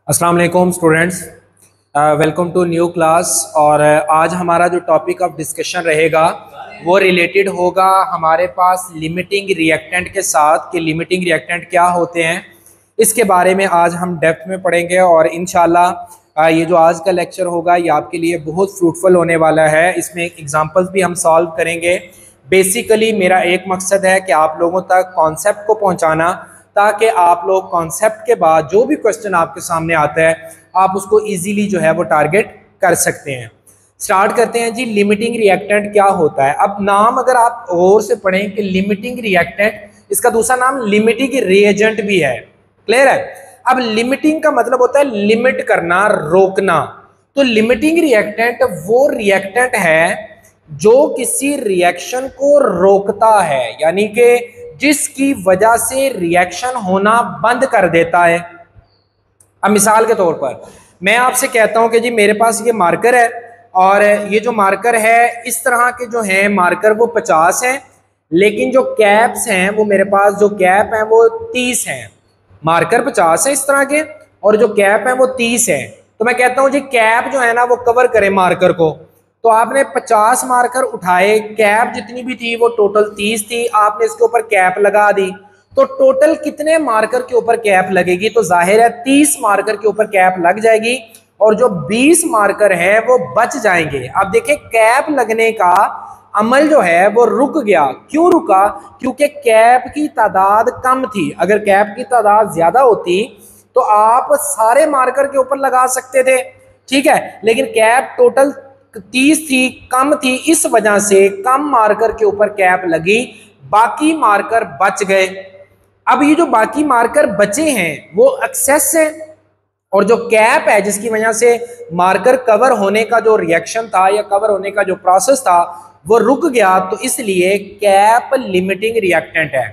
अस्सलाम वालेकुम students, welcome to new class. और आज हमारा जो टॉपिक ऑफ डिस्कशन रहेगा वो रिलेटेड होगा हमारे पास लिमिटिंग रिएक्टेंट के साथ कि लिमिटिंग रिएक्टेंट क्या होते हैं। इसके बारे में आज हम डेप्थ में पढ़ेंगे और इंशाल्लाह ये जो आज का लेक्चर होगा ये आपके लिए बहुत फ्रूटफुल होने वाला है। इसमें एग्जांपल्स भी हम सॉल्व करेंगे। बेसिकली मेरा एक मकसद है कि आप लोगों तक कॉन्सेप्ट को पहुंचाना, ताकि आप लोग कॉन्सेप्ट के बाद जो भी क्वेश्चन आपके सामने आता है आप उसको इजीली जो है वो टारगेट कर सकते हैं। स्टार्ट करते हैं जी। लिमिटिंग रिएक्टेंट क्या होता है? अब नाम अगर आप गौर से पढ़ें कि लिमिटिंग रिएक्टेंट, इसका दूसरा नाम लिमिटिंग रिएजेंट भी है। क्लियर है? अब लिमिटिंग का मतलब होता है लिमिट करना, रोकना। तो लिमिटिंग रिएक्टेंट वो रिएक्टेंट है जो किसी रिएक्शन को रोकता है, यानी कि जिसकी वजह से रिएक्शन होना बंद कर देता है। अब मिसाल के तौर पर मैं आपसे कहता हूं कि जी मेरे पास ये मार्कर है और ये जो मार्कर है इस तरह के जो हैं मार्कर वो 50 हैं, लेकिन जो कैप्स हैं वो मेरे पास जो कैप हैं वो 30 हैं। मार्कर 50 है इस तरह के और जो कैप है वो 30 है। तो मैं कहता हूं जी कैप जो है ना वो कवर करे मार्कर को। तो आपने 50 मार्कर उठाए, कैप जितनी भी थी वो टोटल 30 थी, आपने इसके ऊपर कैप लगा दी। तो टोटल कितने मार्कर के ऊपर कैप लगेगी? तो जाहिर है 30 मार्कर के ऊपर कैप लग जाएगी और जो 20 मार्कर हैं वो बच जाएंगे। अब देखिए कैप लगने का अमल जो है वो रुक गया। क्यों रुका? क्योंकि कैप की तादाद कम थी। अगर कैप की तादाद ज्यादा होती तो आप सारे मार्कर के ऊपर लगा सकते थे, ठीक है, लेकिन कैप टोटल 30 थी, कम थी, इस वजह से कम मार्कर के ऊपर कैप लगी, बाकी मार्कर बच गए। अब ये जो बाकी मार्कर बचे हैं वो एक्सेस है और जो कैप है जिसकी वजह से मार्कर कवर होने का जो रिएक्शन था या कवर होने का जो प्रोसेस था वो रुक गया, तो इसलिए कैप लिमिटिंग रिएक्टेंट है।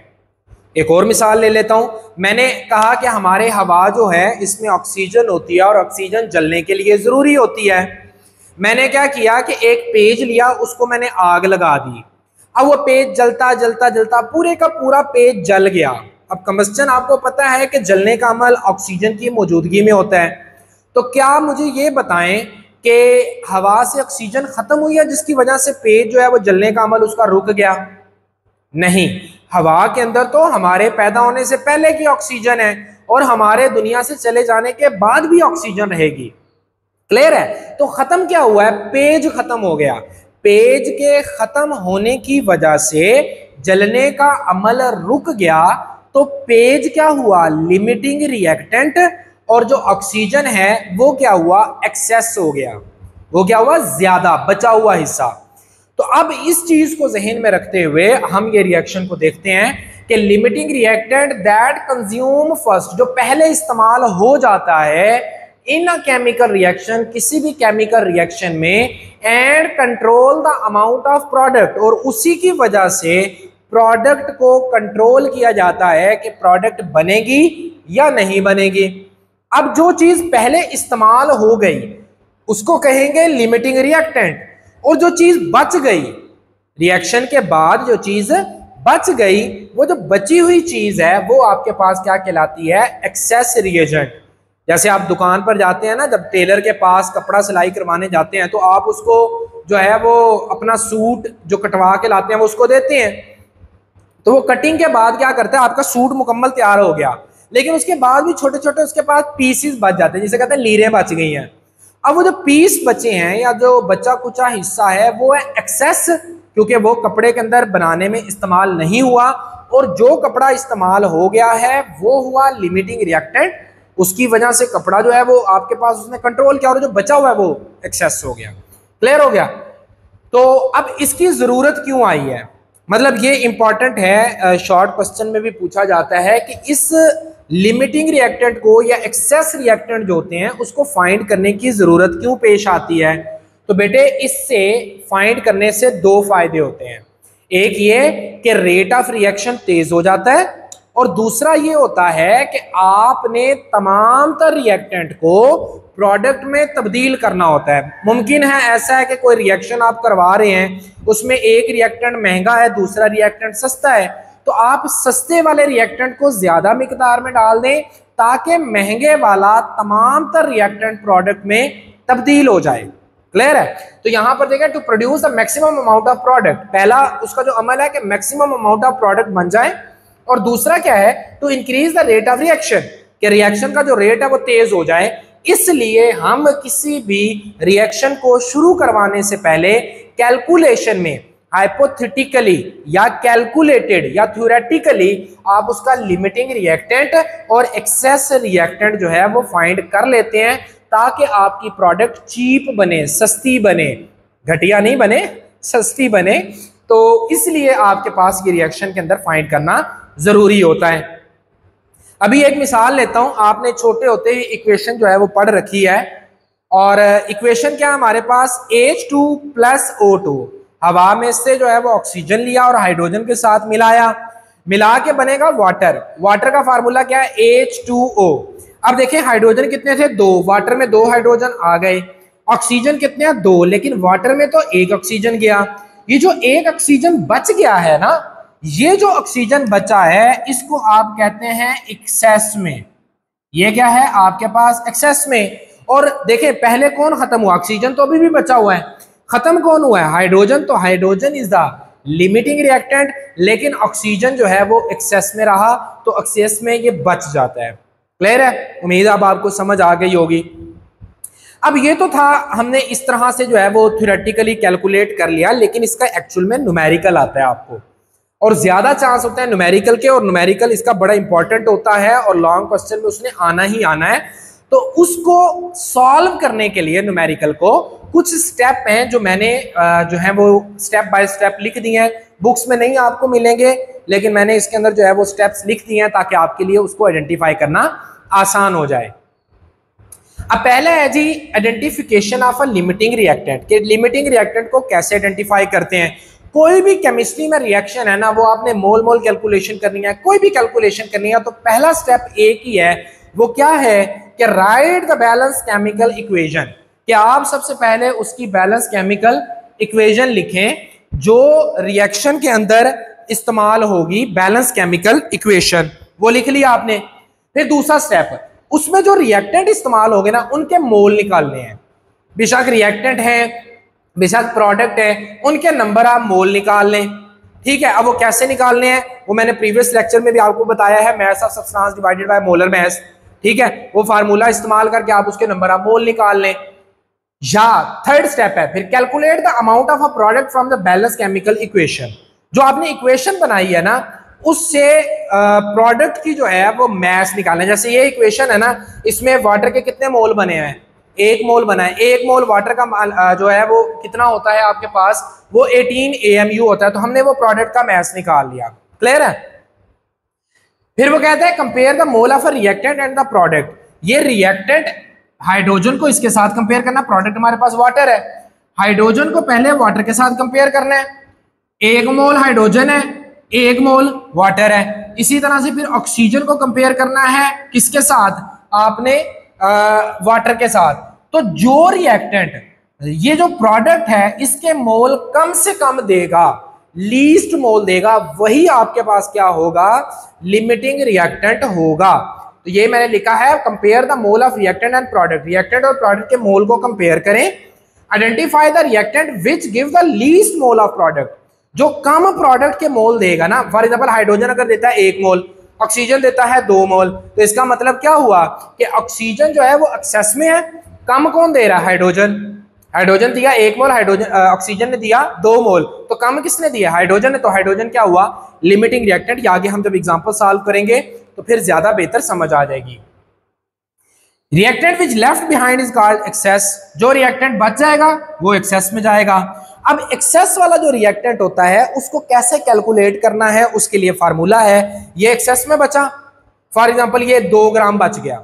एक और मिसाल ले लेता हूं। मैंने कहा कि हमारे हवा जो है इसमें ऑक्सीजन होती है और ऑक्सीजन जलने के लिए जरूरी होती है। मैंने क्या किया कि एक पेज लिया, उसको मैंने आग लगा दी। अब वो पेज जलता जलता जलता पूरे का पूरा पेज जल गया। अब कंबस्टन आपको पता है कि जलने का अमल ऑक्सीजन की मौजूदगी में होता है। तो क्या मुझे ये बताएं कि हवा से ऑक्सीजन खत्म हुई है जिसकी वजह से पेज जो है वो जलने का अमल उसका रुक गया? नहीं, हवा के अंदर तो हमारे पैदा होने से पहले की ऑक्सीजन है और हमारे दुनिया से चले जाने के बाद भी ऑक्सीजन रहेगी। क्लियर है? तो खत्म क्या हुआ है? पेज खत्म हो गया। पेज के खत्म होने की वजह से जलने का अमल रुक गया, तो पेज क्या हुआ? Limiting reactant. और जो ऑक्सीजन है वो क्या हुआ? एक्सेस हो गया। वो क्या हुआ? ज्यादा बचा हुआ हिस्सा। तो अब इस चीज को जहन में रखते हुए हम ये रिएक्शन को देखते हैं कि limiting reactant that consume first, जो पहले इस्तेमाल हो जाता है इन अ केमिकल रिएक्शन, किसी भी केमिकल रिएक्शन में, and control the amount of product, और उसी की वजह से प्रोडक्ट को कंट्रोल किया जाता है कि प्रोडक्ट बनेगी या नहीं बनेगी। अब जो चीज पहले इस्तेमाल हो गई उसको कहेंगे लिमिटिंग रिएक्टेंट, और जो चीज बच गई रिएक्शन के बाद, जो चीज बच गई, वो जो बची हुई चीज है वो आपके पास क्या कहलाती है? Access reagent. जैसे आप दुकान पर जाते हैं ना, जब टेलर के पास कपड़ा सिलाई करवाने जाते हैं तो आप उसको जो है वो अपना सूट जो कटवा के लाते हैं वो उसको देते हैं। तो वो कटिंग के बाद क्या करता है? आपका सूट मुकम्मल तैयार हो गया, लेकिन उसके बाद भी छोटे छोटे उसके पास पीसेस बच जाते हैं, जिसे कहते हैं लीरें बच गई हैं। अब वो जो पीस बचे हैं या जो बचा कुचा हिस्सा है वो है एक्सेस, क्योंकि वो कपड़े के अंदर बनाने में इस्तेमाल नहीं हुआ, और जो कपड़ा इस्तेमाल हो गया है वो हुआ लिमिटिंग रिएक्टेंट। उसकी वजह से कपड़ा जो है वो आपके पास उसने कंट्रोल किया और जो बचा हुआ है वो एक्सेस हो गया। क्लियर हो गया? तो अब इसकी जरूरत क्यों आई है? मतलब ये इंपॉर्टेंट है, शॉर्ट क्वेश्चन में भी पूछा जाता है कि इस लिमिटिंग रिएक्टेंट को या एक्सेस रिएक्टेंट जो होते हैं उसको फाइंड करने की जरूरत क्यों पेश आती है? तो बेटे इससे फाइंड करने से दो फायदे होते हैं। एक ये कि रेट ऑफ रिएक्शन तेज हो जाता है, और दूसरा ये होता है कि आपने तमाम तर रिएक्टेंट को प्रोडक्ट में तब्दील करना होता है। मुमकिन है ऐसा है कि कोई रिएक्शन आप करवा रहे हैं, उसमें एक रिएक्टेंट महंगा है, दूसरा रिएक्टेंट सस्ता है, तो आप सस्ते वाले रिएक्टेंट को ज्यादा मिकदार में डाल दें ताकि महंगे वाला तमाम तर रिएक्टेंट प्रोडक्ट में तब्दील हो जाए। क्लियर है? तो यहां पर देखें, to produce the maximum amount of product, पहला उसका जो अमल है कि मैक्सिमम अमाउंट ऑफ प्रोडक्ट बन जाए, और दूसरा क्या है, to increase the rate of reaction, कि रिएक्शन का जो रेट है वो तेज हो जाए। इसलिए हम किसी भी रिएक्शन को शुरू करवाने से पहले कैलकुलेशन में हाइपोथेटिकली या कैलकुलेटेड या थ्योरेटिकली आप उसका लिमिटिंग रिएक्टेंट और एक्सेस रिएक्टेंट जो है वो फाइंड कर लेते हैं, ताकि आपकी प्रोडक्ट चीप बने, सस्ती बने, घटिया नहीं बने, सस्ती बने। तो इसलिए आपके पास ये रिएक्शन के अंदर फाइंड करना जरूरी होता है। अभी एक मिसाल लेता हूं, आपने छोटे होते ही इक्वेशन जो है वो पढ़ रखी है, और इक्वेशन क्या है हमारे पास, H2 + O2, हवा में से जो है वो ऑक्सीजन लिया और हाइड्रोजन के साथ मिलाया, मिला के बनेगा वाटर। वाटर का फार्मूला क्या है, H2O। अब देखें हाइड्रोजन कितने थे, 2, वाटर में 2 हाइड्रोजन आ गए। ऑक्सीजन कितने हैं, 2, लेकिन वाटर में तो 1 ऑक्सीजन गया। ये जो 1 ऑक्सीजन बच गया है ना, ये जो ऑक्सीजन बचा है इसको आप कहते हैं एक्सेस में। ये क्या है आपके पास, एक्सेस में। और देखें पहले कौन खत्म हुआ, ऑक्सीजन तो अभी भी बचा हुआ है, खत्म कौन हुआ है, हाइड्रोजन। तो hydrogen is the limiting reactant, लेकिन ऑक्सीजन जो है वो एक्सेस में रहा, तो एक्सेस में ये बच जाता है। क्लियर है? उम्मीद अब आपको समझ आ गई होगी। अब ये तो था, हमने इस तरह से जो है वो थ्योरेटिकली कैलकुलेट कर लिया, लेकिन इसका एक्चुअल में न्यूमेरिकल आता है आपको, और ज्यादा चांस होता है न्यूमेरिकल के, और न्यूमेरिकल इसका बड़ा इंपॉर्टेंट होता है और लॉन्ग क्वेश्चन में उसने आना ही आना है। तो उसको सॉल्व करने के लिए न्यूमेरिकल को कुछ स्टेप हैं जो मैंने जो है वो स्टेप बाय स्टेप लिख दिए हैं। बुक्स में नहीं आपको मिलेंगे, लेकिन मैंने इसके अंदर जो है वो स्टेप्स लिख दिए हैं ताकि आपके लिए उसको आइडेंटिफाई करना आसान हो जाए। अब पहला है जी identification of a limiting reactant, कि लिमिटिंग रिएक्टेंट को कैसे आइडेंटिफाई करते हैं। कोई भी केमिस्ट्री में रिएक्शन है ना, वो आपने मोल मोल कैलकुलेशन करनी है, कोई भी कैलकुलेशन करनी है, तो पहला स्टेप एक ही है, वो क्या है कि right the balance chemical equation, कि आप सबसे पहले उसकी बैलेंस केमिकल इक्वेशन लिखें जो रिएक्शन के अंदर इस्तेमाल होगी, बैलेंस केमिकल इक्वेशन, वो लिख लिया आपने। फिर दूसरा स्टेप, उसमें जो रिएक्टेंट इस्तेमाल होंगे ना उनके मोल निकालने हैं, बेशक रिएक्टेंट है बेशक प्रोडक्ट है, उनके नंबर आप मोल निकाल लें। ठीक है, अब वो कैसे निकालने हैं वो मैंने प्रीवियस लेक्चर में भी आपको बताया है, mass of substance divided by molar mass. ठीक है, वो फार्मूला इस्तेमाल करके आप उसके नंबर ऑफ मोल निकाल लें। या थर्ड स्टेप है फिर calculate the amount of a product from the balance chemical equation, जो आपने इक्वेशन बनाई है ना उससे प्रोडक्ट की जो है वो मास निकालना है। जैसे ये इक्वेशन है ना, इसमें वाटर के कितने मोल बने हैं, 1 मोल बना है। 1 मोल वाटर का जो है वो कितना होता है आपके पास, वो 18 AMU होता है। तो हमने वो प्रोडक्ट का मास निकाल लिया। क्लियर है? फिर वो कहता है compare the mole of a reactant and the product, ये रिएक्टेंट हाइड्रोजन को इसके साथ कंपेयर करना, प्रोडक्ट हमारे पास वाटर है, हाइड्रोजन को पहले वाटर के साथ कंपेयर करना है। 1 मोल हाइड्रोजन है, 1 मोल वाटर है। इसी तरह से फिर ऑक्सीजन को कंपेयर करना है किसके साथ, आपने वाटर के साथ। तो जो रिएक्टेंट, ये जो प्रोडक्ट है इसके मोल कम से कम देगा, लीस्ट मोल देगा, वही आपके पास क्या होगा, लिमिटिंग रिएक्टेंट होगा। तो ये मैंने लिखा है compare the mole of reactant and product, reactant और प्रोडक्ट के मोल को कंपेयर करें। Identify the reactant which give the least mole of product, जो कम प्रोडक्ट के मोल देगा ना। फॉर एग्जांपल हाइड्रोजन अगर देता है 1 मोल, ऑक्सीजन देता है 2 मोल, तो इसका मतलब क्या हुआ कि ऑक्सीजन जो है वो एक्सेस में है, कम कौन दे रहा है, हाइड्रोजन। हाइड्रोजन दिया 1 मोल, हाइड्रोजन ऑक्सीजन ने दिया 2 मोल, तो कम किसने दिया, हाइड्रोजन ने। तो हाइड्रोजन क्या हुआ, लिमिटिंग रिएक्टेंट। ये आगे हम जब एग्जांपल सॉल्व करेंगे तो फिर ज्यादा बेहतर समझ आ जाएगी। Reactant which left behind is called excess, जो रिएक्टेंट बच जाएगा वो एक्सेस में जाएगा। अब एक्सेस वाला जो रिएक्टेंट होता है उसको कैसे कैलकुलेट करना है, उसके लिए फार्मूला है। ये एक्सेस में बचा, फॉर एग्जांपल ये 2 ग्राम बच गया,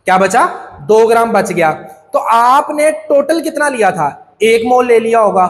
क्या बचा, 2 ग्राम बच गया। तो आपने टोटल कितना लिया था, 1 मोल ले लिया होगा,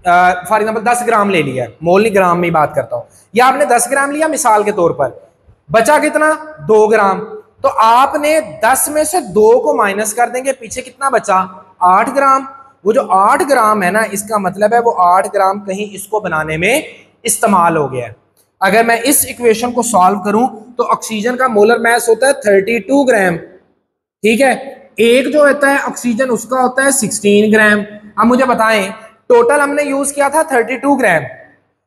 फॉर एग्जांपल 10 ग्राम ले लिया, मोल नहीं ग्राम में ही बात करता हूं, या आपने 10 ग्राम लिया मिसाल के तौर पर, बचा कितना, 2 ग्राम। तो आपने 10 में से 2 को माइनस कर देंगे, पीछे कितना बचा, 8 ग्राम। वो जो 8 ग्राम है ना, इसका मतलब है वो 8 ग्राम कहीं इसको बनाने में इस्तेमाल हो गया है। अगर मैं इस इक्वेशन को सॉल्व करूं तो ऑक्सीजन का मोलर मास होता है 32 ग्राम, ठीक है। एक जो होता है ऑक्सीजन उसका होता है 16 ग्राम। अब मुझे बताएं, टोटल हमने यूज किया था 32 ग्राम,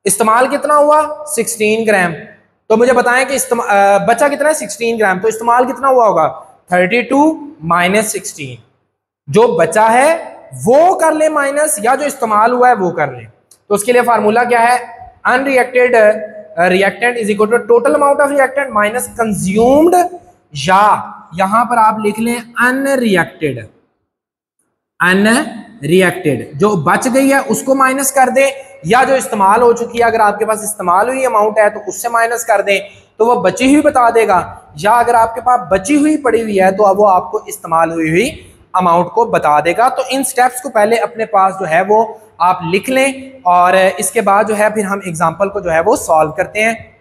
इस्तेमाल कितना हुआ 16 ग्राम। तो मुझे बताएं कि बचा कितना है 16 ग्राम, तो इस्तेमाल कितना हुआ होगा 32 माइनस 16। जो बचा है वो कर ले माइनस, या जो इस्तेमाल हुआ है वो कर ले। तो उसके लिए फार्मूला क्या है, unreacted reactant is equal to total amount of reactant minus consumed, या यहां पर आप लिख लें अनरिएक्टेड। अनरिएक्टेड जो बच गई है उसको माइनस कर दें, या जो इस्तेमाल हो चुकी है, अगर आपके पास इस्तेमाल हुई अमाउंट है तो उससे माइनस कर दें, तो वो बची हुई बता देगा। या अगर आपके पास बची हुई पड़ी हुई है तो अब वो आपको इस्तेमाल हुई अमाउंट को बता देगा। तो इन स्टेप्स को पहले अपने पास जो है वो आप लिख लें, और इसके बाद जो है फिर हम एग्जांपल को जो है वो सॉल्व करते हैं।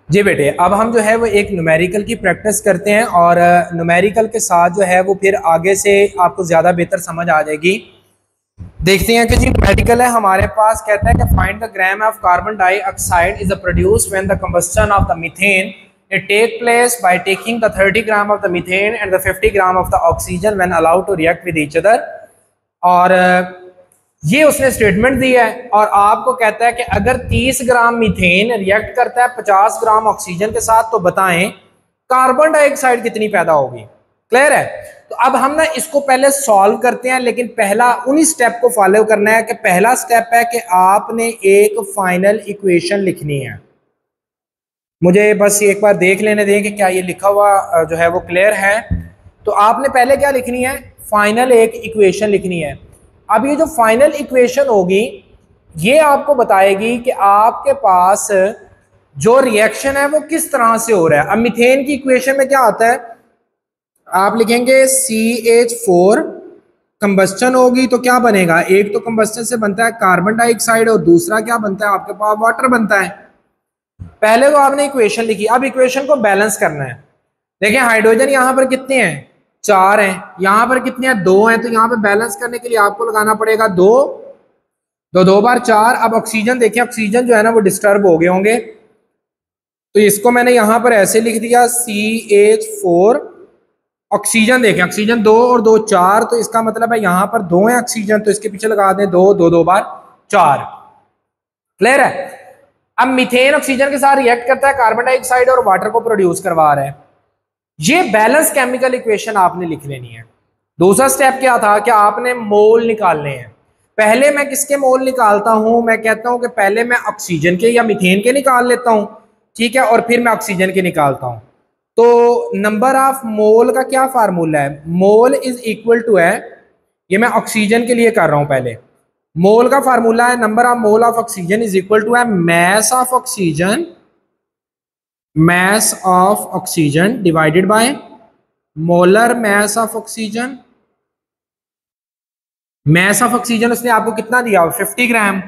जी बेटे, अब हम जो है वो एक न्यूमेरिकल की प्रैक्टिस करते हैं, और न्यूमेरिकल के साथ जो है वो फिर आगे से आपको ज़्यादा बेहतर समझ आ जाएगी। देखते हैं कि जी न्यूमेरिकल है हमारे पास, कहता है कि find the gram of carbon dioxide is produced when the combustion of the methane it take place by taking the 30 gram of the methane and the 50 gram of the oxygen when allowed to react with each other। और ये उसने statement दी है, और आपको कहता है कि अगर 30 ग्राम मीथेन रिएक्ट करता है 50 ग्राम ऑक्सीजन के साथ, तो बताएं कार्बन डाइऑक्साइड कितनी पैदा होगी। क्लियर है? तो अब हम ना इसको पहले सॉल्व करते हैं, लेकिन पहला उन्हीं स्टेप को फॉलो करना है कि पहला स्टेप है कि आपने एक फाइनल इक्वेशन लिखनी है। मुझे बस एक बार देख लेने दें कि क्या ये लिखा हुआ जो है वो क्लियर है। तो आपने पहले क्या लिखनी है, फाइनल एक इक्वेशन लिखनी है। अब ये जो फाइनल इक्वेशन होगी ये आपको बताएगी कि आपके पास जो रिएक्शन है वो किस तरह से हो रहा है। अब मीथेन की इक्वेशन में क्या आता है, आप लिखेंगे CH4, कंबस्टन होगी तो क्या बनेगा, एक तो कंबस्टन से बनता है कार्बन डाइऑक्साइड और दूसरा क्या बनता है आपके पास वाटर बनता है। पहले तो आपने इक्वेशन लिखी, अब इक्वेशन को बैलेंस करना है। देखिए हाइड्रोजन यहाँ पर कितने हैं, 4 हैं, यहाँ पर कितने हैं, 2 हैं। तो यहाँ पे बैलेंस करने के लिए आपको लगाना पड़ेगा 2, 2 बार 4। अब ऑक्सीजन देखिए, ऑक्सीजन जो है ना वो डिस्टर्ब हो गए होंगे, तो इसको मैंने यहाँ पर ऐसे लिख दिया CH4। ऑक्सीजन देखें, ऑक्सीजन 2 और 2 4, तो इसका मतलब है यहाँ पर 2 है ऑक्सीजन, तो इसके पीछे लगा दें 2, 2 बार 4। क्लियर है? अब मीथेन ऑक्सीजन के साथ रिएक्ट करता है, कार्बन डाइऑक्साइड और वाटर को प्रोड्यूस करवा रहा है। ये बैलेंस केमिकल इक्वेशन आपने लिख लेनी है। दूसरा स्टेप क्या था कि आपने मोल निकालने हैं। पहले मैं किसके मोल निकालता हूं, मैं कहता हूं कि पहले मैं ऑक्सीजन के या मीथेन के निकाल लेता हूं, ठीक है, और फिर मैं ऑक्सीजन के निकालता हूं। तो नंबर ऑफ मोल का क्या फार्मूला है, मोल इज इक्वल टू है, ये मैं ऑक्सीजन के लिए कर रहा हूं। पहले मोल का फार्मूला है number of mole of oxygen is equal to है mass of oxygen, mass of oxygen divided by molar mass of oxygen। mass of oxygen उसने आपको कितना दिया, 50 ग्राम।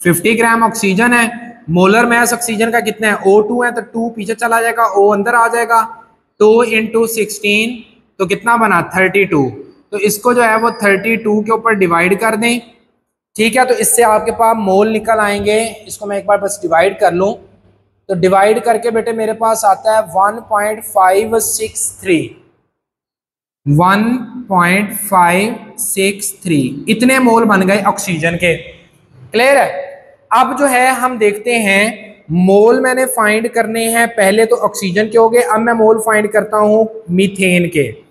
50 ग्राम ऑक्सीजन है, मोलर मास ऑक्सीजन का कितना है, O2 है, तो 2 पीछे चला जाएगा, O अंदर आ जाएगा, 2 × 16 तो कितना बना 32। तो इसको जो है वो 32 के ऊपर डिवाइड कर दें, ठीक है। तो इससे आपके पास मोल निकल आएंगे। इसको मैं एक बार बस डिवाइड कर लूं, तो डिवाइड करके बेटे मेरे पास आता है 1.563, 1.563 इतने मोल बन गए ऑक्सीजन के। क्लियर है? अब जो है हम देखते हैं मोल मैंने फाइंड करने हैं। पहले तो ऑक्सीजन के हो गए, अब मैं मोल फाइंड करता हूं मीथेन के।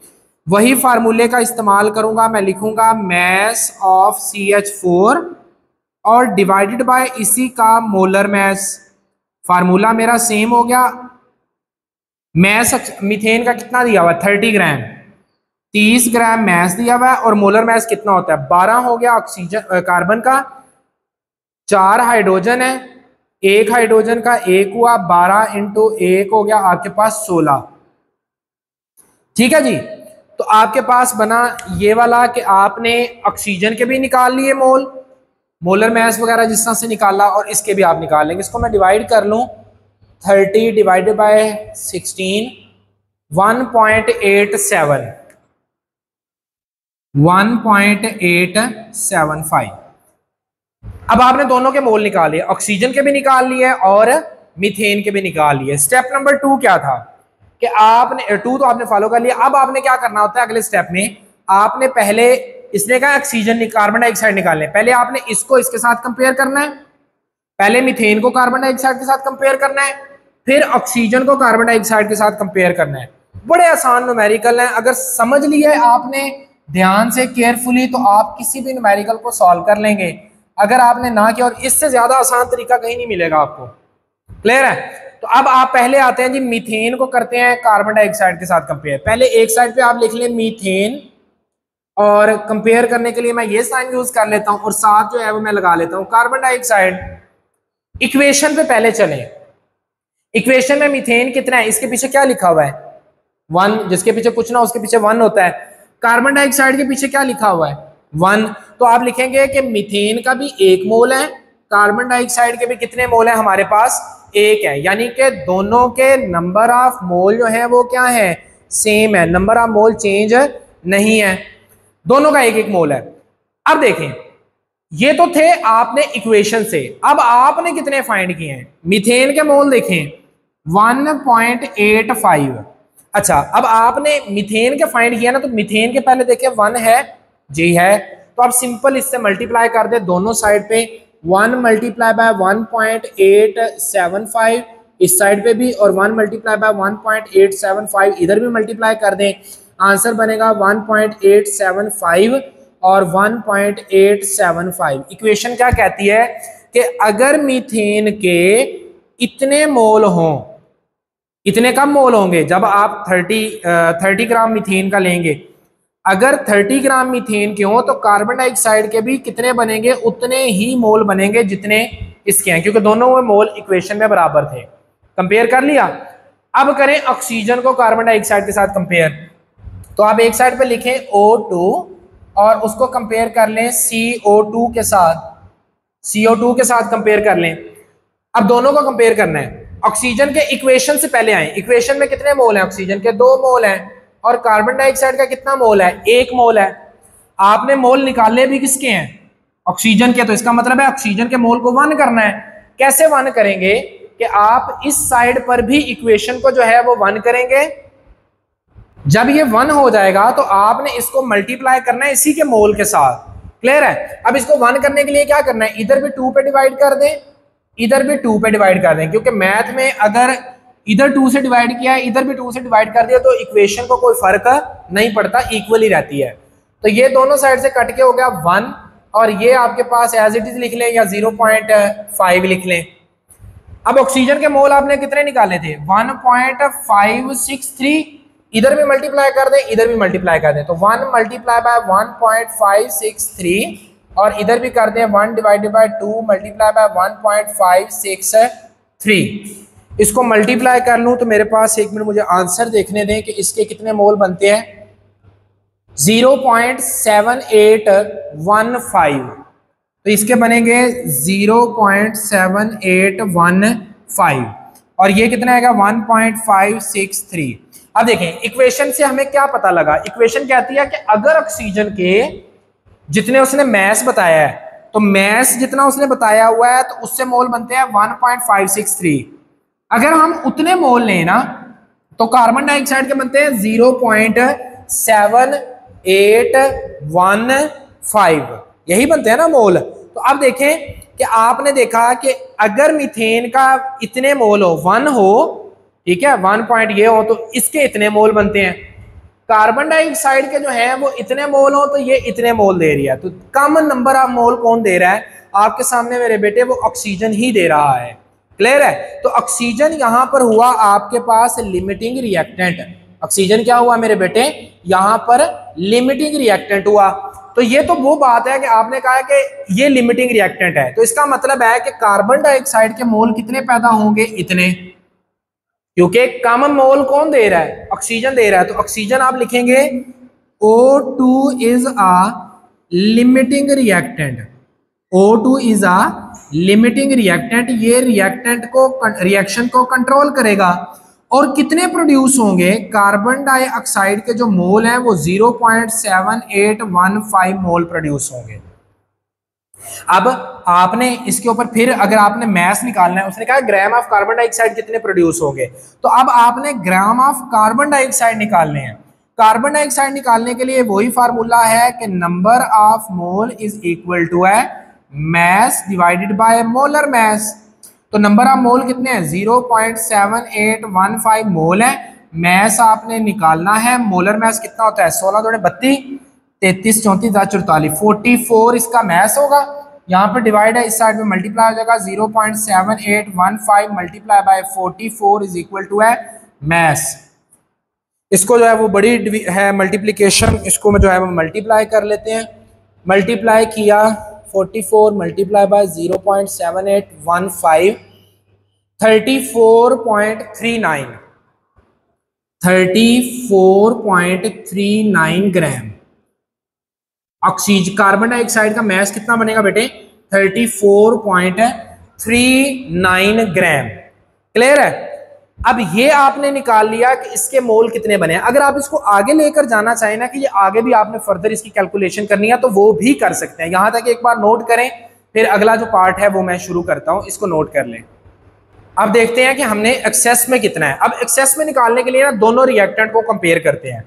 वही फार्मूले का इस्तेमाल करूंगा, मैं लिखूंगा मास ऑफ CH4 और डिवाइडेड बाय इसी का मोलर मास। फार्मूला मेरा सेम हो गया। मैस मीथेन का कितना दिया हुआ है 30 ग्राम, 30 ग्राम मैस दिया हुआ है, और मोलर मैस कितना होता है 12 हो गया ऑक्सीजन कार्बन का। 4 हाइड्रोजन है, एक हाइड्रोजन का 1 हुआ, 12 × 1 हो गया आपके पास 16। ठीक है जी। तो आपके पास बना ये वाला कि आपने ऑक्सीजन के भी निकाल लिए मोल, मोलर मैस वगैरह जिस तरह से निकाला, और इसके भी आप निकाल लेंगे। इसको मैं डिवाइड कर लूं, 30 डिवाइडेड बाय 16, 1.87, 1.875। अब आपने दोनों के मोल निकाल लिए, ऑक्सीजन के भी निकाल लिए और मीथेन के भी निकाल लिए। स्टेप नंबर 2 क्या था कि आपने 2 तो आपने फॉलो कर लिया। अब आपने क्या करना होता है अगले स्टेप में, आपने पहले इसने कहा ऑक्सीजन कार्बन डाइऑक्साइड निकालने, पहले आपने इसको इसके साथ कंपेयर करना है, पहले मीथेन को कार्बन डाइऑक्साइड के साथ कंपेयर करना है, फिर ऑक्सीजन को कार्बन डाइऑक्साइड के साथ कंपेयर करना है। बड़े आसान न्यूमेरिकल हैं, अगर समझ लिया है आपने ध्यान से केयरफुली तो आप किसी भी न्यूमेरिकल को सॉल्व कर लेंगे। अगर आपने ना किया, और इससे ज्यादा आसान तरीका कहीं नहीं मिलेगा आपको। क्लियर है? तो अब आप पहले आते हैं जी, मीथेन को करते हैं कार्बन डाइऑक्साइड के साथ कंपेयर। पहले एक साइड पे आप लिख लें मीथेन, और कंपेयर करने के लिए मैं ये साइन यूज कर लेता हूं, और साथ जो है वो मैं लगा लेता हूं कार्बन डाइऑक्साइड। इक्वेशन पे पहले चलें। इक्वेशन में मीथेन कितना है, इसके पीछे क्या लिखा हुआ है 1, जिसके पीछे कुछ ना उसके पीछे 1 होता है। कार्बन डाइऑक्साइड के पीछे क्या लिखा हुआ है 1, तो आप लिखेंगे कि मीथेन का भी 1 मोल है, कार्बन डाइऑक्साइड के भी कितने मोल है हमारे पास 1 है, यानी कि दोनों के नंबर ऑफ मोल जो है वो क्या है, सेम है, नंबर ऑफ मोल चेंज नहीं है, दोनों का 1-1 मोल है। अब देखें, ये तो थे आपने इक्वेशन से, अब आपने कितने फाइंड किए हैं। मीथेन के मोल देखें 1.85। अच्छा, अब आपने मीथेन के फाइंड किया ना, तो मीथेन के पहले देखें 1 है जी है, तो आप सिंपल इससे मल्टीप्लाई कर दे दोनों साइड पे, 1 मल्टीप्लाई बाय 1.875 इस साइड पे भी, और 1 मल्टीप्लाई बाय 1.875 इधर भी मल्टीप्लाई कर दें, आंसर बनेगा 1.875 और 1.875। इक्वेशन क्या कहती है कि अगर मीथेन के इतने मोल हों, इतने कम मोल होंगे जब आप 30 ग्राम मीथेन का लेंगे, अगर 30 ग्राम मीथेन के हो तो कार्बन डाइऑक्साइड के भी कितने बनेंगे, उतने ही मोल बनेंगे जितने इसके हैं, क्योंकि दोनों मोल इक्वेशन में बराबर थे। कंपेयर कर लिया। अब करें ऑक्सीजन को कार्बन डाइऑक्साइड के साथ कंपेयर, तो आप एक साइड पे लिखें O2 और उसको कंपेयर कर लें CO2 के साथ, CO2 के साथ कंपेयर कर लें। अब दोनों को कंपेयर करना है। ऑक्सीजन के इक्वेशन से पहले आए, इक्वेशन में कितने मोल हैं, ऑक्सीजन के 2 मोल हैं, और कार्बन डाइऑक्साइड का कितना मोल है, 1 मोल है। आपने मोल निकाले भी किसके हैं, ऑक्सीजन के, तो इसका मतलब है ऑक्सीजन के मोल को 1 करना है। कैसे 1 करेंगे कि आप इस साइड पर भी इक्वेशन को जो है वो 1 करेंगे, जब ये 1 हो जाएगा तो आपने इसको मल्टीप्लाई करना है इसी के मोल के साथ। क्लियर है? अब इसको 1 करने के लिए क्या करना है, इधर भी 2 पे डिवाइड कर दें, इधर भी 2 पे डिवाइड कर दें, क्योंकि मैथ में अगर इधर 2 से डिवाइड किया है, इधर भी 2 से डिवाइड कर दिया, तो इक्वेशन को कोई फर्क नहीं पड़ता, इक्वली रहती है। तो ये दोनों साइड से कट के हो गया 1, और ये आपके पास एज इट इज लिख लें या 0.5 लिख लें। अब ऑक्सीजन के मोल आपने कितने निकाले थे 1.563, इधर भी मल्टीप्लाई कर दें, इधर भी मल्टीप्लाई कर दें, तो 1 मल्टीप्लाई बाय 1.563, और इधर भी कर दें 1 डिवाइडेड बाय 2 मल्टीप्लाई बाय 1.563। इसको मल्टीप्लाई कर लूं तो मेरे पास, एक मिनट मुझे आंसर देखने दें कि इसके कितने मोल बनते हैं, 0.7815, तो इसके बनेंगे 0.7815, और ये कितना आएगा 1.563। अब देखें इक्वेशन से हमें क्या पता लगा, इक्वेशन कहती है कि अगर ऑक्सीजन के जितने उसने मैस बताया है, तो मैस जितना उसने बताया हुआ है तो उससे मोल बनते हैं 1.563। अगर हम उतने मोल लें ना, तो कार्बन डाइऑक्साइड के बनते हैं 0.7815, यही बनते हैं ना मोल। तो अब देखें कि आपने देखा कि अगर मीथेन का इतने मोल हो 1 हो, ठीक है, 1 पॉइंट ये हो, तो इसके इतने मोल बनते हैं। कार्बन डाइऑक्साइड के जो है वो इतने मोल हो, तो ये इतने मोल दे रही है। तो कम नंबर ऑफ मोल कौन दे रहा है आपके सामने मेरे बेटे, वो ऑक्सीजन ही दे रहा है। क्लियर है? तो ऑक्सीजन यहां पर हुआ आपके पास लिमिटिंग रिएक्टेंट। ऑक्सीजन क्या हुआ मेरे बेटे, यहां पर लिमिटिंग रिएक्टेंट हुआ। तो ये तो वो बात है कि आपने कहा कि ये लिमिटिंग रिएक्टेंट है, तो इसका मतलब है कि कार्बन डाइऑक्साइड के मोल कितने पैदा होंगे, इतने, क्योंकि कम मोल कौन दे रहा है, ऑक्सीजन दे रहा है। तो ऑक्सीजन आप लिखेंगे O2 is a limiting reactant, O2 is a limiting reactant, ये रिएक्टेंट को, रिएक्शन को कंट्रोल करेगा। और कितने प्रोड्यूस होंगे, कार्बन डाइऑक्साइड के जो मोल हैं वो 0.7815 मोल प्रोड्यूस होंगे। अब आपने इसके ऊपर फिर अगर आपने मैस निकालना है, उसने कहा ग्राम ऑफ कार्बन डाइऑक्साइड कितने प्रोड्यूस होंगे, तो अब आपने ग्राम ऑफ कार्बन डाइऑक्साइड निकालने हैं। कार्बन डाइऑक्साइड निकालने के लिए वही फार्मूला है कि number of mole is equal to है mass divided by molar mass. तो नंबर ऑफ मोल कितने हैं, 0.7815 मोल है। मैस आपने निकालना है, मोलर मैस कितना होता है, 16 दूनी 32, 33 34 10 44, 44 इसका मैस होगा। यहाँ पर डिवाइड है, इस साइड में मल्टीप्लाई हो जाएगा, 0.7815 multiply by 44 is equal to है मैस। इसको जो है वो बड़ी है मल्टीप्लीकेशन, इसको में जो है वो मल्टीप्लाई कर लेते हैं। मल्टीप्लाई किया 44 multiply by 0.7815 34.39 gram. Oxygen carbon dioxide का मैस कितना बनेगा बेटे, 34.39 ग्राम। क्लियर है। अब ये आपने निकाल लिया कि इसके मोल कितने बने हैं। अगर आप इसको आगे लेकर जाना चाहें ना कि ये आगे भी आपने फर्दर इसकी कैलकुलेशन करनी है तो वो भी कर सकते हैं। यहां तक एक बार नोट करें, फिर अगला जो पार्ट है वो मैं शुरू करता हूं, इसको नोट कर लें। अब देखते हैं कि हमने एक्सेस में कितना है। अब एक्सेस में निकालने के लिए ना दोनों रिएक्टेंट को कंपेयर करते हैं,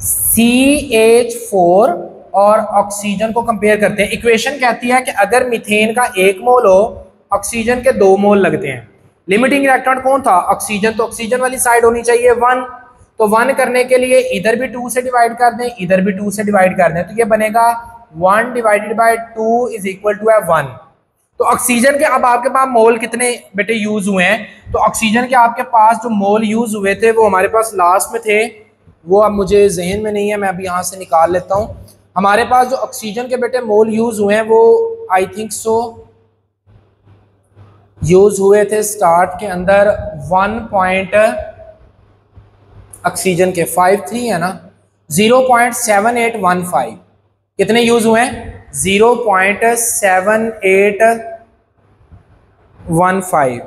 CH4 और ऑक्सीजन को कंपेयर करते हैं। इक्वेशन कहती है कि अगर मीथेन का 1 मोल हो, ऑक्सीजन के 2 मोल लगते हैं। लिमिटिंग रिएक्टेंट कौन था, ऑक्सीजन, तो ऑक्सीजन वाली साइड होनी चाहिए 1। तो 1 करने के लिए इधर भी 2 से डिवाइड कर दें, इधर भी 2 से डिवाइड कर दें, तो ये बनेगा 1 divided by 2 is equal to है 1। तो ऑक्सीजन के अब आपके पास मोल कितने बेटे यूज हुए हैं, तो ऑक्सीजन के आपके पास जो मोल यूज हुए थे वो हमारे पास लास्ट में थे, वो अब मुझे जहन में नहीं है, मैं अभी यहाँ से निकाल लेता हूँ। हमारे पास जो ऑक्सीजन के बेटे मोल यूज हुए हैं वो आई थिंक सो यूज हुए थे स्टार्ट के अंदर 1 ऑक्सीजन के 53 है ना, 0.7815 कितने यूज हुए हैं, 0.7815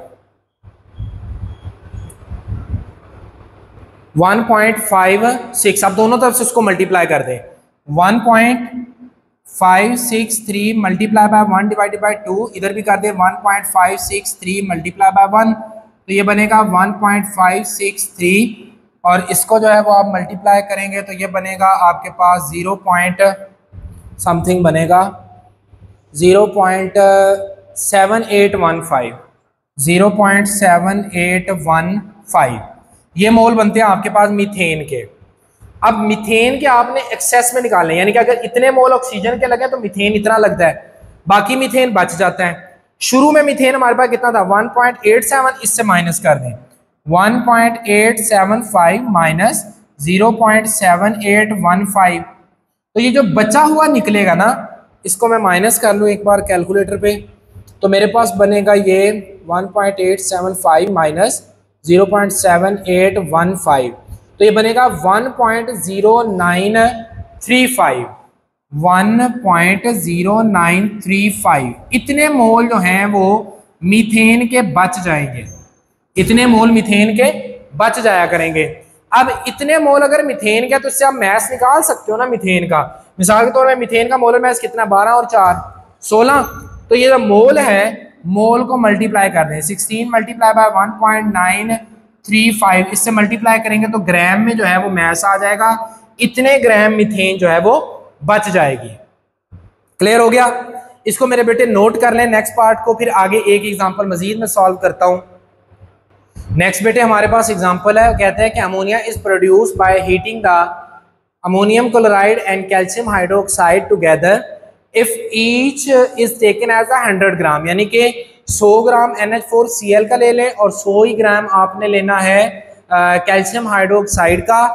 1.56। अब दोनों तरफ से उसको मल्टीप्लाई कर दें, 1.563 मल्टीप्लाई बाय 1 डिवाइडेड बाय 2, इधर भी कर दे 1.563 मल्टीप्लाई बाय 1, तो ये बनेगा 1.563 और इसको जो है वो आप मल्टीप्लाई करेंगे तो ये बनेगा आपके पास 0 पॉइंट समथिंग बनेगा, 0.7815 0.7815 ये मोल बनते हैं आपके पास मीथेन के। अब मीथेन के आपने एक्सेस में निकालने, यानी कि अगर इतने मोल ऑक्सीजन के लगे तो मीथेन इतना लगता है, बाकी मीथेन बच जाता है। शुरू में मीथेन हमारे पास कितना था 1.87, इससे माइनस कर दें 1.875 माइनस 0.7815, तो ये जो बचा हुआ निकलेगा ना, इसको मैं माइनस कर लूँ एक बार कैलकुलेटर पे, तो मेरे पास बनेगा ये 1.875 माइनस 0.7815, तो ये बनेगा 1.0935 1.0935। इतने मोल जो हैं वो मीथेन के बच जाएंगे, इतने मोल मीथेन के बच जाया करेंगे। अब इतने मोल अगर मीथेन का, तो इससे आप मैस निकाल सकते हो ना मीथेन का। मिसाल के तौर पर मीथेन का मोलर मैस कितना, 12 और 4 16, तो ये जो मोल है मोल को मल्टीप्लाई कर दें, 16 मल्टीप्लाई बाय 1.935, इससे मल्टीप्लाई करेंगे तो ग्राम में जो है वो मैस आ जाएगा, इतने ग्राम मीथेन जो है वो बच जाएगी। क्लियर हो गया। इसको मेरे बेटे नोट कर लें नेक्स्ट पार्ट को, फिर आगे एक एग्जांपल मजीद में सॉल्व करता हूं। नेक्स्ट बेटे हमारे पास एग्जांपल है, कहते हैं कि ammonia is produced by heating the ammonium chloride and calcium hydroxide together if each is taken as 100 gram, यानी कि 100 ग्राम NH4Cl का ले लें और 100 ही ग्राम आपने लेना है कैल्शियम हाइड्रोक्साइड का।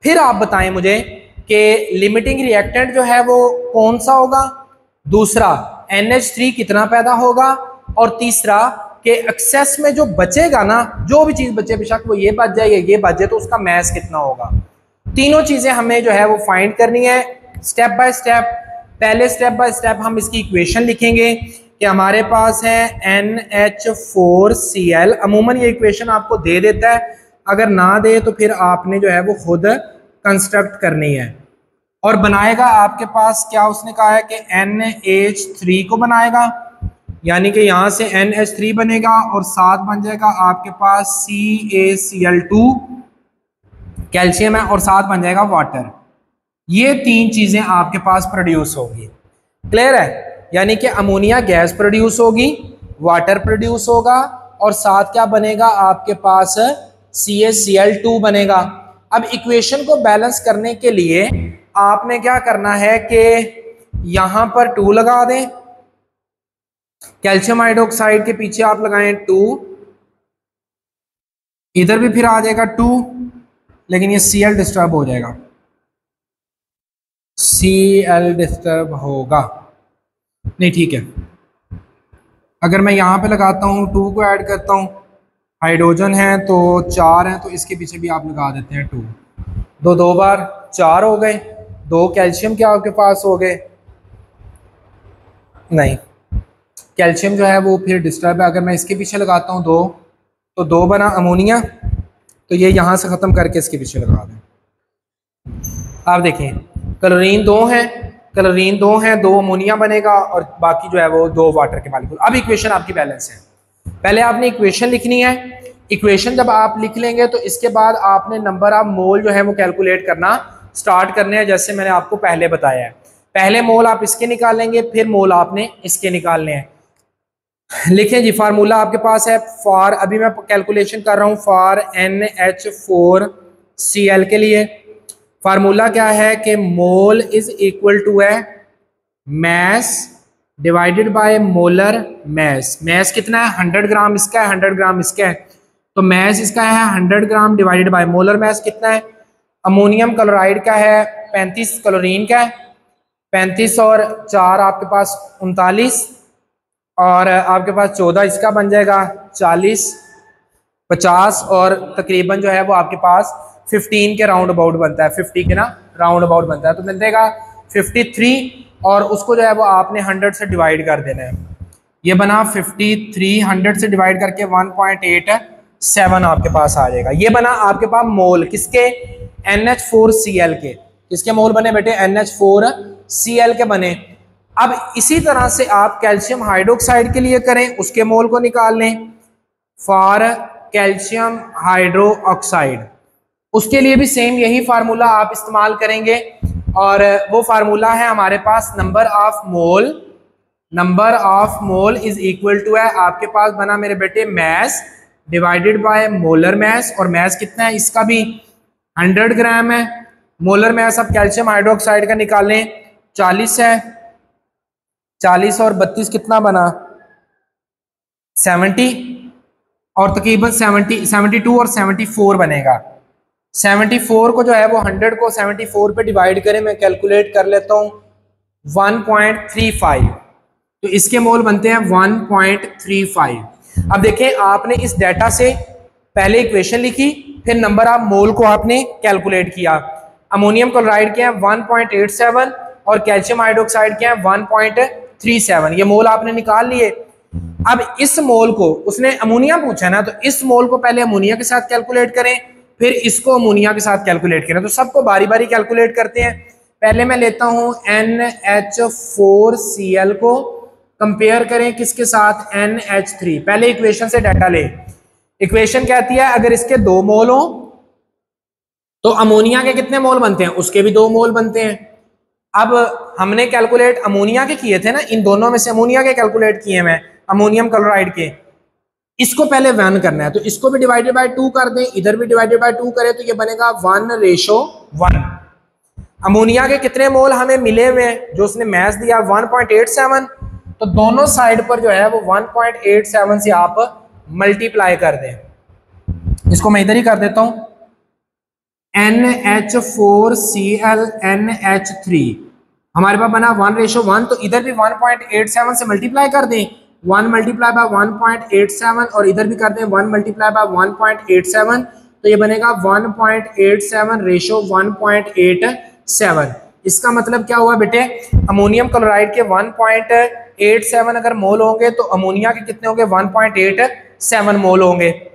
फिर आप बताएं मुझे कि लिमिटिंग रिएक्टेंट जो है वो कौन सा होगा, दूसरा NH3 कितना पैदा होगा, और तीसरा कि एक्सेस में जो बचेगा ना, जो भी चीज़ बचे, बेशक वो ये बच जाए या ये बच जाए, तो उसका मैस कितना होगा। तीनों चीज़ें हमें जो है वो फाइंड करनी है स्टेप बाय स्टेप। पहले स्टेप बाय स्टेप हम इसकी इक्वेशन लिखेंगे कि हमारे पास है NH4Cl। अमूमन ये इक्वेशन आपको दे देता है, अगर ना दे तो फिर आपने जो है वो खुद कंस्ट्रक्ट करनी है। और बनाएगा आपके पास क्या उसने कहा है कि NH3 को बनाएगा, यानी कि यहां से NH3 बनेगा और साथ बन जाएगा आपके पास CaCl2 कैल्शियम है और साथ बन जाएगा वाटर। ये तीन चीजें आपके पास प्रोड्यूस होगी। क्लियर है? यानी कि अमोनिया गैस प्रोड्यूस होगी, वाटर प्रोड्यूस होगा और साथ क्या बनेगा आपके पास CaCl2 बनेगा। अब इक्वेशन को बैलेंस करने के लिए आपने क्या करना है कि यहां पर 2 लगा दें, कैल्शियम हाइड्रोक्साइड के पीछे आप लगाएं 2, इधर भी फिर आ जाएगा 2, लेकिन ये Cl डिस्टर्ब हो जाएगा, Cl डिस्टर्ब होगा नहीं, ठीक है। अगर मैं यहाँ पे लगाता हूँ 2 को ऐड करता हूँ, हाइड्रोजन है तो 4 है, तो इसके पीछे भी आप लगा देते हैं 2, 2 बार 4 हो गए, 2 कैल्शियम क्या आपके पास हो गए, नहीं कैल्शियम जो है वो फिर डिस्टर्ब है। अगर मैं इसके पीछे लगाता हूँ 2, तो 2 बना अमोनिया, तो ये यहाँ से ख़त्म करके इसके पीछे लगा दें। आप देखें क्लोरीन 2 है, क्लोरीन 2 है, 2 अमोनिया बनेगा और बाकी जो है वो 2 वाटर के मालिक्यूल। अब इक्वेशन आपकी बैलेंस है। पहले आपने इक्वेशन लिखनी है। इक्वेशन जब आप लिख लेंगे तो इसके बाद आपने नंबर ऑफ मोल जो है वो कैलकुलेट करना स्टार्ट करने हैं, जैसे मैंने आपको पहले बताया है। पहले मोल आप इसके निकालेंगे, फिर मोल आपने इसके निकालने हैं। लिखें जी, फार्मूला आपके पास है फॉर, अभी मैं कैलकुलेशन कर रहा हूँ फॉर NH4Cl के लिए। फार्मूला क्या है कि मोल इज इक्वल टू है mass divided by molar mass. Mass कितना है? 100 ग्राम इसका है, 100 ग्राम इसका है, तो मैस इसका है 100 gram divided by molar mess कितना है? अमोनियम क्लोराइड का है 35, क्लोरीन का है 35 और 4 आपके पास 39 और आपके पास 14, इसका बन जाएगा 40, 50 और तकरीबन जो है वो आपके पास 15 के राउंड अबाउट बनता है, 50 के ना राउंड अबाउट बनता है, तो मिल जाएगा 53 और उसको जो है वो आपने 100 से डिवाइड कर देना है। ये बना 53, 100 से डिवाइड करके 1.87 आपके पास आ जाएगा। ये बना आपके पास मोल किसके? NH4Cl के। किसके मोल बने बेटे? NH4Cl के बने। अब इसी तरह से आप कैल्शियम हाइड्रोक्साइड के लिए करें, उसके मोल को निकाल लें फॉर कैल्शियम हाइड्रोक्साइड। उसके लिए भी सेम यही फार्मूला आप इस्तेमाल करेंगे और वो फार्मूला है हमारे पास number of mole. Number of mole is equal to है आपके पास बना मेरे बेटे mass divided by molar mass, और मैस कितना है इसका भी 100 ग्राम है। मोलर मैस आप कैल्शियम हाइड्रोक्साइड का निकालें 40 है, 40 और 32 कितना बना 70 और तकरीबन 72 और 74 बनेगा। 74 को जो है वो 100 को 74 पे डिवाइड करें, मैं कैलकुलेट कर लेता हूँ 1.35, तो इसके मोल बनते हैं 1.35। अब देखें आपने इस डाटा से पहले इक्वेशन लिखी, फिर नंबर ऑफ मोल को आपने कैलकुलेट किया। अमोनियम क्लोराइड के हैं 1.87 और कैल्शियम हाइड्रोक्साइड के हैं 1.37, ये मोल आपने निकाल लिए। अब इस मोल को उसने अमोनिया पूछा है ना, तो इस मोल को पहले अमोनिया के साथ कैलकुलेट करें, फिर इसको अमोनिया के साथ कैलकुलेट करें। तो सबको बारी बारी कैलकुलेट करते हैं। पहले मैं लेता हूं NH4Cl को, कंपेयर करें किसके साथ? NH3। पहले इक्वेशन से डाटा ले। इक्वेशन कहती है अगर इसके 2 मोल हो तो अमोनिया के कितने मोल बनते हैं? उसके भी 2 मोल बनते हैं। अब हमने कैलकुलेट अमोनिया के किए थे ना, इन दोनों में से अमोनिया के कैलकुलेट किए मैं, अमोनियम क्लोराइड के। इसको पहले 1 करना है, तो इसको भी डिवाइडेड बाय 2 कर दें, इधर भी डिवाइडेड बाय 2 करें, तो ये बनेगा 1:1। अमोनिया के कितने मोल हमें मिले हुए हैं जो उसने मैस दिया 1.87, तो दोनों साइड पर जो है वो 1.87 से आप मल्टीप्लाई कर दें। इसको मैं इधर ही कर देता हूं, NH4Cl NH3 हमारे पास बना 1:1, तो इधर भी 1.87 से मल्टीप्लाई कर दें, 1 मल्टीप्लाई बाय 1.87 और इधर भी कर दें 1 मल्टीप्लाई बाय 1.87, तो ये बनेगा 1.87:1.87। इसका मतलब क्या हुआ बेटे? अमोनियम क्लोराइड के 1.87 अगर मोल होंगे तो अमोनिया के कितने होंगे? 1.87 मोल होंगे।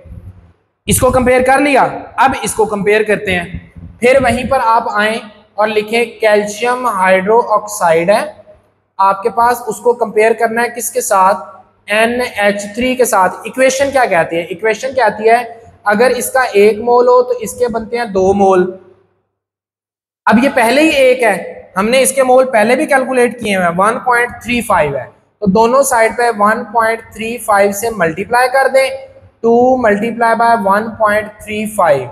इसको कंपेयर कर लिया, अब इसको कंपेयर करते हैं। फिर वहीं पर आप आए और लिखें कैल्शियम हाइड्रो ऑक्साइड है आपके पास, उसको कंपेयर करना है किसके साथ, NH3 के साथ। इक्वेशन क्या कहती है, इक्वेशन कहती है अगर इसका 1 मोल हो तो इसके बनते हैं 2 मोल। अब ये पहले ही 1 है, हमने इसके मोल पहले भी कैलकुलेट किए हैं, 1.35 है, तो दोनों साइड पे 1.35 से मल्टीप्लाई कर दें, 2 मल्टीप्लाई बाय 1.35,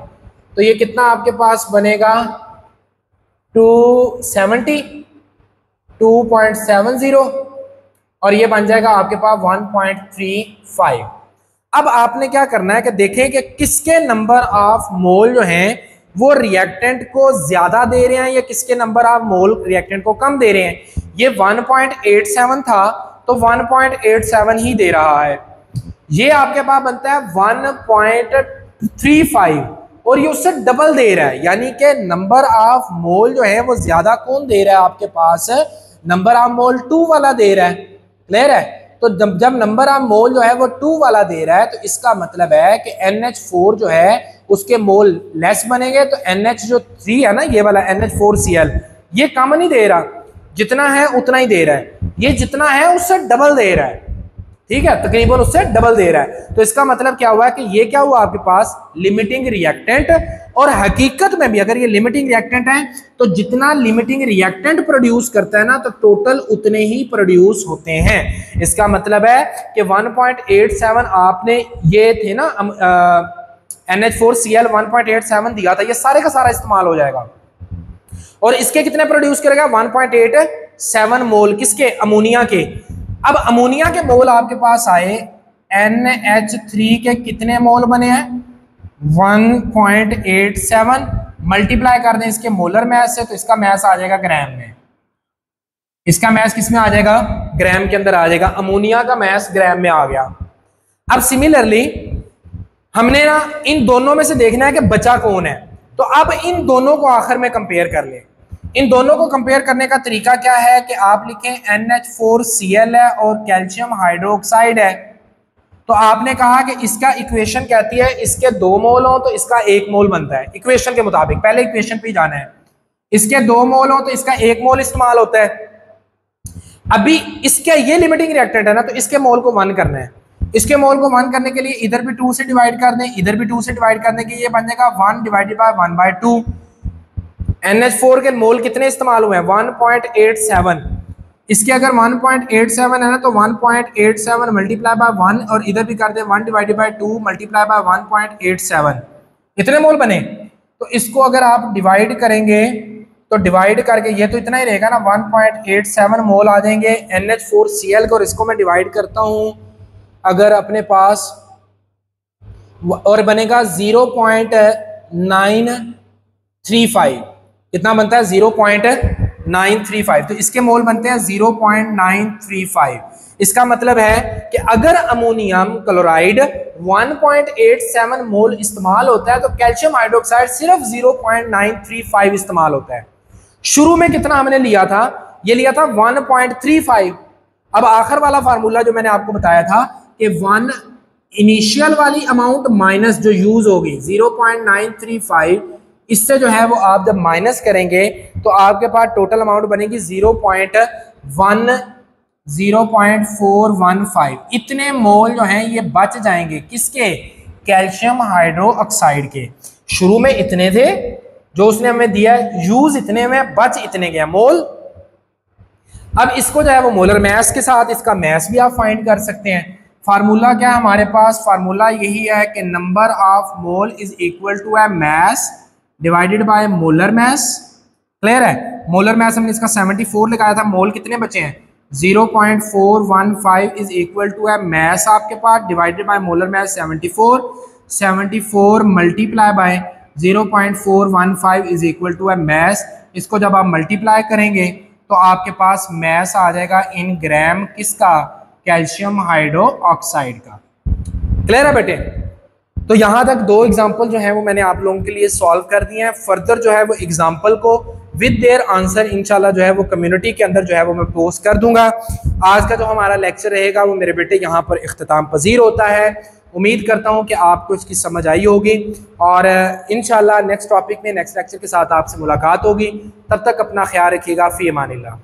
तो ये कितना आपके पास बनेगा 270 और ये बन जाएगा आपके पास 1.35। अब आपने क्या करना है कि देखें कि किसके नंबर ऑफ मोल जो हैं वो रिएक्टेंट को ज्यादा दे रहे हैं या किसके नंबर ऑफ मोल रिएक्टेंट को कम दे रहे हैं। ये 1.87 था तो 1.87 ही दे रहा है, ये आपके पास बनता है 1.35 और ये उससे डबल दे रहा है, यानी कि नंबर ऑफ मोल जो है वो ज्यादा कौन दे रहा है आपके पास, नंबर ऑफ मोल 2 वाला दे रहा है। क्लियर है, तो जब नंबर ऑफ मोल जो है वो 2 वाला दे रहा है तो इसका मतलब है कि NH4 जो है उसके मोल लेस बनेंगे, तो NH जो 3 है ना ये वाला NH4Cl ये कम नहीं दे रहा, जितना है उतना ही दे रहा है, ये जितना है उससे डबल दे रहा है, ठीक है, तकरीबन उससे डबल दे रहा है। तो इसका मतलब क्या हुआ कि ये क्या हुआ आपके पास लिमिटिंग रिएक्टेंट, और हकीकत में भी अगर ये लिमिटिंग रिएक्टेंट है तो जितना लिमिटिंग रिएक्टेंट प्रोड्यूस करता है ना तो टोटल उतने ही प्रोड्यूस होते हैं। इसका मतलब है कि 1.87 आपने ये थे ना NH4Cl 1.87 दिया था, ये सारे का सारा इस्तेमाल हो जाएगा और इसके कितने प्रोड्यूस करेगा 1.87 मोल किसके, अमोनिया के। अब अमोनिया के मोल आपके पास आए, NH3 के कितने मोल बने हैं 1.87, मल्टीप्लाई कर दें इसके मोलर मैस से तो इसका मैस आ जाएगा ग्राम में, इसका मैस किस में आ जाएगा, ग्राम के अंदर आ जाएगा, अमोनिया का मैस ग्राम में आ गया। अब सिमिलरली हमने ना इन दोनों में से देखना है कि बचा कौन है, तो अब इन दोनों को आखिर में कंपेयर कर लें। इन दोनों को कंपेयर करने का तरीका क्या है कि आप लिखें NH4Cl है और कैल्शियम हाइड्रोक्साइड है, तो आपने कहा कि इसका इक्वेशन कहती है इसके 2 मोल हो तो इसका 1 मोल बनता है, इक्वेशन के मुताबिक, पहले इक्वेशन पे जाना है, इसके 2 मोल हो तो इसका 1 मोल इस्तेमाल होता है। अभी इसके ये लिमिटिंग रिएक्टेंट है ना तो इसके मोल को 1 करना है, इसके मोल को 1 करने के लिए इधर भी 2 से डिवाइड कर दें, इधर भी 2 से डिवाइड करने के लिए बन जाएगा 1 डिवाइडेड बाय 1/2। NH4 के मोल कितने इस्तेमाल हुए हैं 1.87, इसके अगर 1.87 है ना तो 1.87 मल्टीप्लाई बाय 1 और इधर भी कर दें 1 डिवाइडेड बाय 2 मल्टीप्लाई बाय 1.87, इतने मोल बने। तो इसको अगर आप डिवाइड करेंगे तो डिवाइड करके ये तो इतना ही रहेगा ना 1.87 मोल आ जाएंगे NH4Cl को, और इसको मैं डिवाइड करता हूं अगर अपने पास और बनेगा 0.935, कितना बनता है 0.935, तो इसके मोल बनते हैं 0.935। इसका मतलब है कि अगर अमोनियम क्लोराइड 1.87 मोल इस्तेमाल होता है तो कैल्शियम हाइड्रोक्साइड सिर्फ 0.935 इस्तेमाल होता है। शुरू में कितना हमने लिया था, ये लिया था 1.35। अब आखिर वाला फार्मूला जो मैंने आपको बताया था कि 1 इनिशियल वाली अमाउंट माइनस जो यूज होगी 0.935, इससे जो है वो आप जब माइनस करेंगे तो आपके पास टोटल अमाउंट बनेगी 0.415। इतने मोल जो हैं ये बच जाएंगे किसके, कैल्शियम हाइड्रो ऑक्साइड के। शुरू में इतने थे जो उसने हमें दिया, यूज इतने में, बच इतने गया मोल। अब इसको जो है वो मोलर मैस के साथ इसका मैस भी आप फाइंड कर सकते हैं। फार्मूला क्या है हमारे पास, फार्मूला यही है कि number of mole is equal to है mass divided by molar mass. Clear है, मोलर मैस हमने इसका 74 लगाया था, मोल कितने बचे हैं 0.415 इज इक्वल टू है मैस आपके पास divided by molar mass 74 multiply by 0.415 is equal to है मैस। इसको जब आप मल्टीप्लाई करेंगे तो आपके पास मैस आ जाएगा इन ग्राम किसका, कैल्शियम हाइड्रो ऑक्साइड का। क्लियर है बेटे, तो यहाँ तक 2 एग्जाम्पल जो है वो मैंने आप लोगों के लिए सॉल्व कर दिए हैं। फर्दर जो है वो एग्जाम्पल को विद देयर आंसर इंशाल्लाह जो है वो कम्युनिटी के अंदर जो है वो मैं पोस्ट कर दूंगा। आज का जो हमारा लेक्चर रहेगा वो मेरे बेटे यहाँ पर इख्तिताम पजीर होता है। उम्मीद करता हूँ कि आपको इसकी समझ आई होगी और इंशाल्लाह नेक्स्ट टॉपिक में नेक्स्ट लेक्चर के साथ आपसे मुलाकात होगी। तब तक अपना ख्याल रखिएगा। फ़ी अमानिल्लाह।